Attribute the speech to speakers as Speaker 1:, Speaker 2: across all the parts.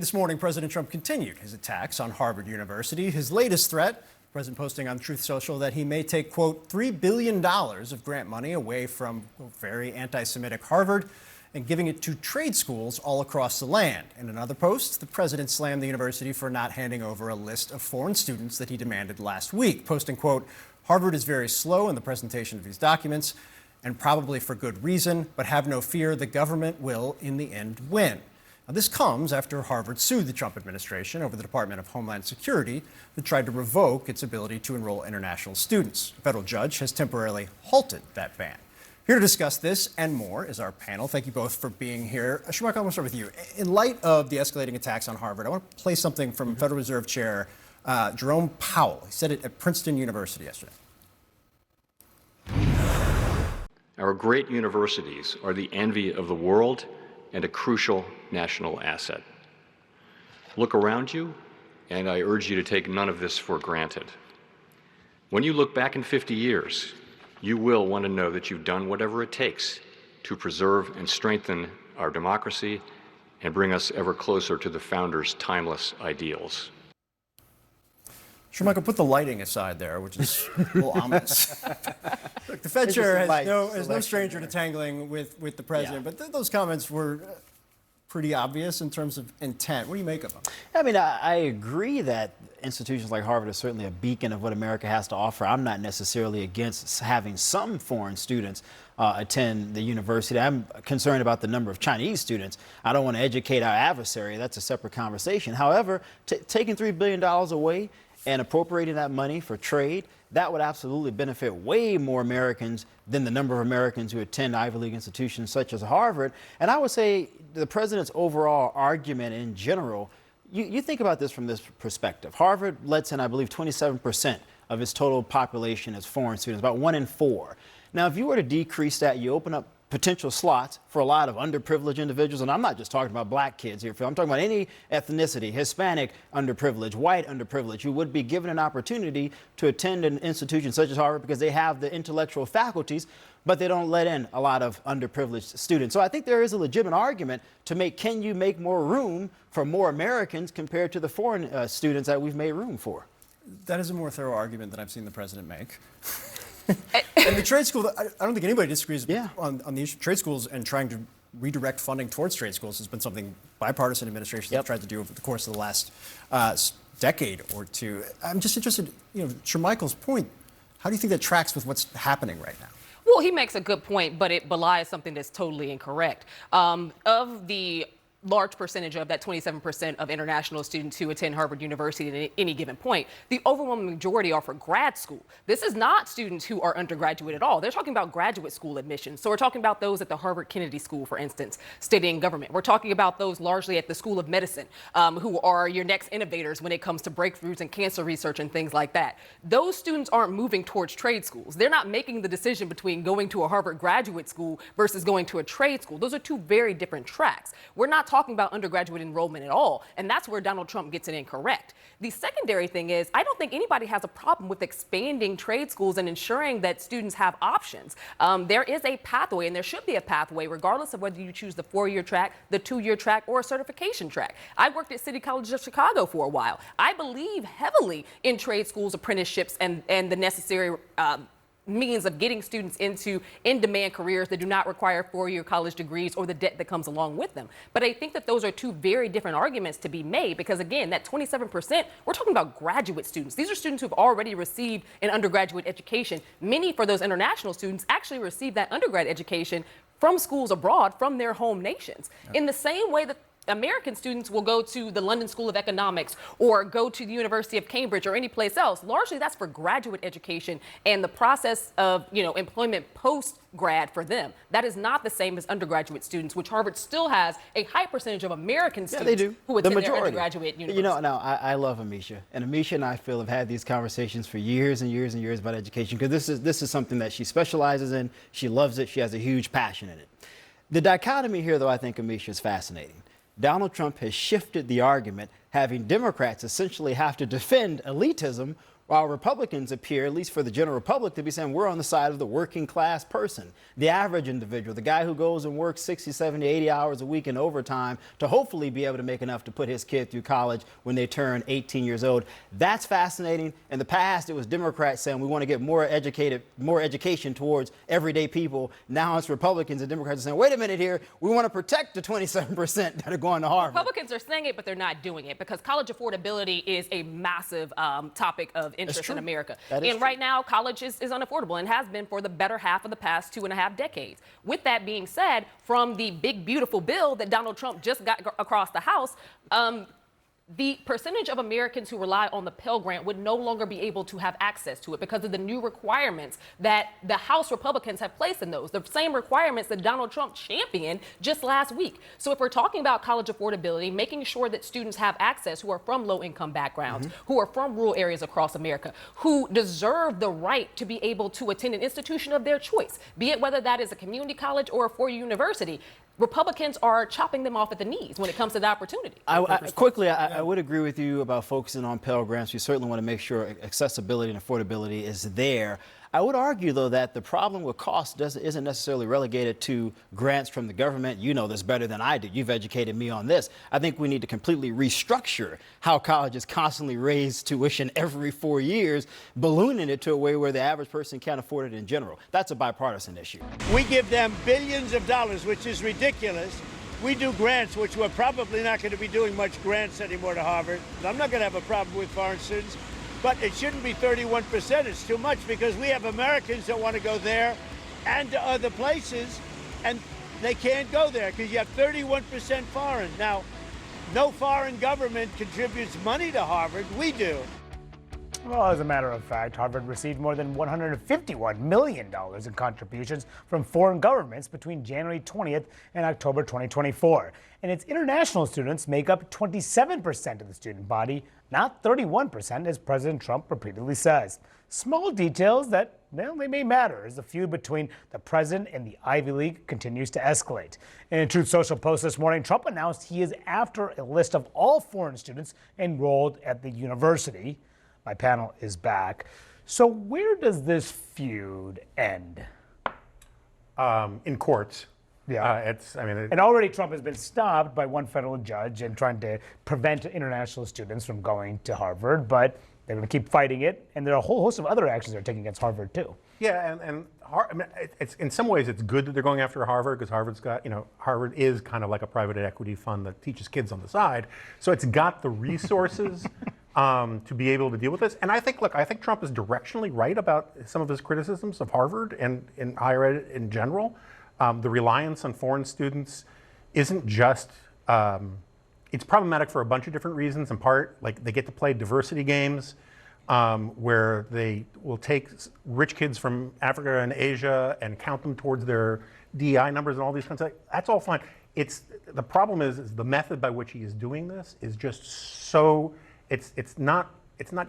Speaker 1: This morning, President Trump continued his attacks on Harvard University. His latest threat, the president posting on Truth Social that he may take, quote, $3 billion of grant money away from very anti-Semitic Harvard and giving it to trade schools all across the land. In another post, the president slammed the university for not handing over a list of foreign students that he demanded last week, posting, quote, Harvard is very slow in the presentation of these documents, and probably for good reason, but have no fear, the government will, in the end, win. Now, this comes after Harvard sued the Trump administration over the Department of Homeland Security that tried to revoke its ability to enroll international students. A federal judge has temporarily halted that ban. Here to discuss this and more is our panel. Thank you both for being here. Schumacher, I want to start with you. In light of the escalating attacks on Harvard, I want to play something from Federal Reserve Chair Jerome Powell. He said it at Princeton University yesterday.
Speaker 2: Our great universities are the envy of the world and a crucial national asset. Look around you, and I urge you to take none of this for granted. When you look back in 50 years, you will want to know that you've done whatever it takes to preserve and strengthen our democracy and bring us ever closer to the founders' timeless ideals.
Speaker 1: Schumacher, put the lighting aside there, which is a little ominous. Look, the Fed chair is no stranger to tangling with the president, but those comments were pretty obvious in terms of intent. What do you make of them?
Speaker 3: I mean, I agree that institutions like Harvard are certainly a beacon of what America has to offer. I'm not necessarily against having some foreign students attend the university. I'm concerned about the number of Chinese students. I don't want to educate our adversary. That's a separate conversation. However, taking $3 billion away and appropriating that money for trade, that would absolutely benefit way more Americans than the number of Americans who attend Ivy League institutions such as Harvard. And I would say the president's overall argument in general, you think about this from this perspective. Harvard lets in, I believe, 27% of its total population as foreign students, about 1 in 4. Now, if you were to decrease that, you open up potential slots for a lot of underprivileged individuals. And I'm not just talking about black kids here, Phil. I'm talking about any ethnicity, Hispanic underprivileged, white underprivileged, who would be given an opportunity to attend an institution such as Harvard because they have the intellectual faculties, but they don't let in a lot of underprivileged students. So I think there is a legitimate argument to make, can you make more room for more Americans compared to the foreign students that we've made room for?
Speaker 1: That is a more thorough argument than I've seen the president make. And the trade school, I don't think anybody disagrees on the issue of trade schools, and trying to redirect funding towards trade schools has been something bipartisan administrations have tried to do over the course of the last decade or two. I'm just interested, Shermichael's point, how do you think that tracks with what's happening right now?
Speaker 4: Well, he makes a good point, but it belies something that's totally incorrect. Of the large percentage of that 27% of international students who attend Harvard University at any given point, the overwhelming majority are for grad school. This is not students who are undergraduate at all. They're talking about graduate school admissions. So we're talking about those at the Harvard Kennedy School, for instance, studying government. We're talking about those largely at the School of Medicine, who are your next innovators when it comes to breakthroughs in cancer research and things like that. Those students aren't moving towards trade schools. They're not making the decision between going to a Harvard graduate school versus going to a trade school. Those are two very different tracks. We're not talking about undergraduate enrollment at all, and that's where Donald Trump gets it incorrect. The secondary thing is, I don't think anybody has a problem with expanding trade schools and ensuring that students have options. There is a pathway, and there should be a pathway, regardless of whether you choose the 4-year track, the 2-year track, or a certification track. I worked at City College of Chicago for a while. I believe heavily in trade schools, apprenticeships, and the necessary means of getting students into in-demand careers that do not require 4-year college degrees or the debt that comes along with them. But I think that those are two very different arguments to be made, because again, that 27%, we're talking about graduate students. These are students who've already received an undergraduate education. Many, for those international students, actually receive that undergrad education from schools abroad, from their home nations. In the same way that American students will go to the London School of Economics or go to the University of Cambridge or any place else. Largely, that's for graduate education and the process of, employment post-grad for them. That is not the same as undergraduate students, which Harvard still has a high percentage of American students who attend their undergraduate university.
Speaker 3: I love Amisha, and Amisha and I, Phil, have had these conversations for years and years and years about education, because this is something that she specializes in. She loves it. She has a huge passion in it. The dichotomy here, though, I think, Amisha, is fascinating. Donald Trump has shifted the argument, having Democrats essentially have to defend elitism while Republicans appear, at least for the general public, to be saying we're on the side of the working class person, the average individual, the guy who goes and works 60, 70, 80 hours a week in overtime to hopefully be able to make enough to put his kid through college when they turn 18 years old. That's fascinating. In the past, it was Democrats saying we want to get more education towards everyday people. Now it's Republicans and Democrats saying, wait a minute here, we want to protect the 27% that are going to Harvard.
Speaker 4: Republicans are saying it, but they're not doing it because college affordability is a massive topic of interest in America. And right now, college is unaffordable and has been for the better half of the past 2.5 decades. With that being said, from the big, beautiful bill that Donald Trump just got across the House, the percentage of Americans who rely on the Pell Grant would no longer be able to have access to it because of the new requirements that the House Republicans have placed in those, the same requirements that Donald Trump championed just last week. So if we're talking about college affordability, making sure that students have access who are from low-income backgrounds, who are from rural areas across America, who deserve the right to be able to attend an institution of their choice, be it whether that is a community college or a four-year university, Republicans are chopping them off at the knees when it comes to the opportunity.
Speaker 3: I would agree with you about focusing on Pell Grants. We certainly want to make sure accessibility and affordability is there. I would argue, though, that the problem with cost isn't necessarily relegated to grants from the government. You know this better than I do. You've educated me on this. I think we need to completely restructure how colleges constantly raise tuition every 4 years, ballooning it to a way where the average person can't afford it in general. That's a bipartisan issue.
Speaker 5: We give them billions of dollars, which is ridiculous. We do grants, which we're probably not going to be doing much grants anymore to Harvard. I'm not going to have a problem with foreign students. But it shouldn't be 31%. It's too much because we have Americans that want to go there and to other places, and they can't go there because you have 31% foreign. Now, no foreign government contributes money to Harvard. We do.
Speaker 6: Well, as a matter of fact, Harvard received more than $151 million in contributions from foreign governments between January 20th and October 2024. And its international students make up 27% of the student body, not 31%, as President Trump repeatedly says. Small details that, well, they may matter as the feud between the president and the Ivy League continues to escalate. In a Truth Social post this morning, Trump announced he is after a list of all foreign students enrolled at the university. My panel is back. So where does this feud end?
Speaker 7: In courts.
Speaker 6: Yeah. And already Trump has been stopped by one federal judge in trying to prevent international students from going to Harvard, but they're going to keep fighting it. And there are a whole host of other actions they're taking against Harvard, too.
Speaker 7: Yeah, it's in some ways it's good that they're going after Harvard because Harvard's got, Harvard is kind of like a private equity fund that teaches kids on the side. So it's got the resources to be able to deal with this. And I think Trump is directionally right about some of his criticisms of Harvard and in higher ed in general. The reliance on foreign students isn't just, it's problematic for a bunch of different reasons. In part, like they get to play diversity games where they will take rich kids from Africa and Asia and count them towards their DEI numbers and all these kinds of things. That's all fine. The problem is the method by which he is doing this is just so, it's not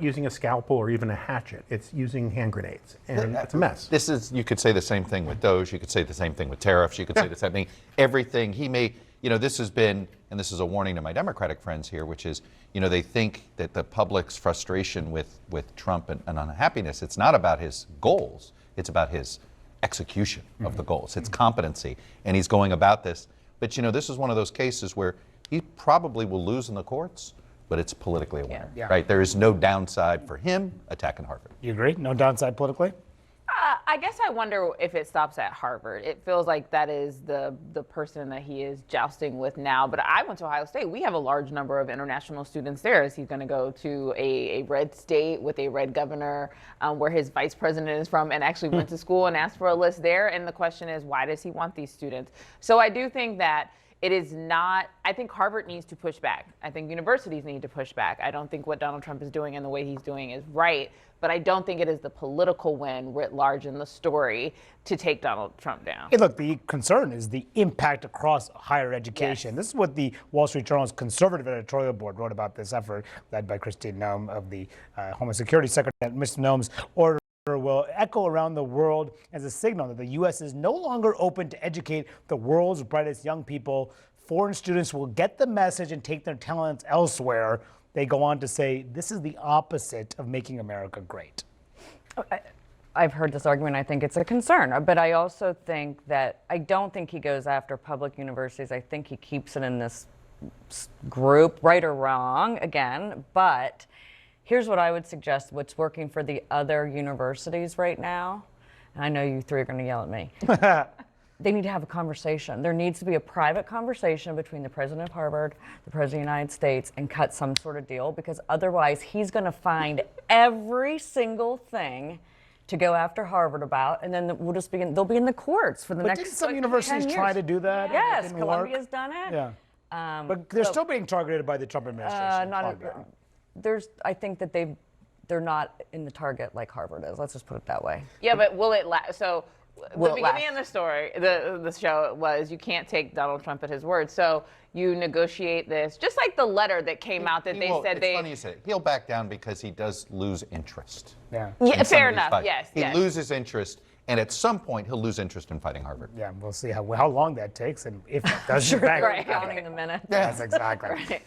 Speaker 7: using a scalpel or even a hatchet. It's using hand grenades, and it's a mess.
Speaker 8: You could say the same thing with DOGE. You could say the same thing with tariffs. You could say the same thing. Everything he may, this has been, and this is a warning to my Democratic friends here, which is, they think that the public's frustration with Trump and unhappiness, it's not about his goals. It's about his execution of the goals. It's competency, and he's going about this. But, this is one of those cases where he probably will lose in the courts, but it's politically a winner, right? There is no downside for him attacking Harvard.
Speaker 6: You agree? No downside politically?
Speaker 9: I guess I wonder if it stops at Harvard. It feels like that is the person that he is jousting with now. But I went to Ohio State. We have a large number of international students there. Is he going to go to a red state with a red governor where his vice president is from and actually went to school and asked for a list there? And the question is, why does he want these students? So I do think that it is not, I think Harvard needs to push back. I think universities need to push back. I don't think what Donald Trump is doing and the way he's doing is right, but I don't think it is the political win writ large in the story to take Donald Trump down.
Speaker 6: Hey, look, the concern is the impact across higher education. Yes. This is what the Wall Street Journal's conservative editorial board wrote about this effort led by Kristi Noem of the Homeland Security Secretary. Ms. Noem's order will echo around the world as a signal that the U.S. is no longer open to educate the world's brightest young people foreign students will get the message and take their talents elsewhere. They go on to say this is the opposite of making America great.
Speaker 10: I've heard this argument. I think it's a concern, but I also think that I don't think he goes after public universities. I think he keeps it in this group, right or wrong, again. But here's what I would suggest, what's working for the other universities right now. And I know you three are going to yell at me. They need to have a conversation. There needs to be a private conversation between the president of Harvard, the president of the United States, and cut some sort of deal, because otherwise he's going to find every single thing to go after Harvard about, and then we'll just they'll be in the courts for the
Speaker 6: But
Speaker 10: next
Speaker 6: didn't some
Speaker 10: 10
Speaker 6: universities
Speaker 10: years.
Speaker 6: try to do that? and it
Speaker 10: Yes,
Speaker 6: didn't
Speaker 10: Columbia's
Speaker 6: work?
Speaker 10: done it.
Speaker 6: Yeah. But they're still being targeted by the Trump administration.
Speaker 10: I think that they're not in the target like Harvard is. Let's just put it that way.
Speaker 9: Yeah, but will it last? So
Speaker 10: Will
Speaker 9: the
Speaker 10: it
Speaker 9: beginning
Speaker 10: last?
Speaker 9: of the story, the show was you can't take Donald Trump at his word. So you negotiate this, just like the letter that came out that they said
Speaker 8: it's funny you say it. He'll back down because he does lose interest.
Speaker 6: Yeah.
Speaker 9: Yeah,
Speaker 8: in some
Speaker 9: fair
Speaker 8: of these
Speaker 9: enough.
Speaker 8: fights.
Speaker 9: Yes,
Speaker 8: He
Speaker 9: yes.
Speaker 8: loses interest, and at some point he'll lose interest in fighting Harvard.
Speaker 6: Yeah, we'll see how long that takes and if it does. in fact-
Speaker 10: Right. Counting the minutes.
Speaker 6: Yes, exactly.
Speaker 9: Right.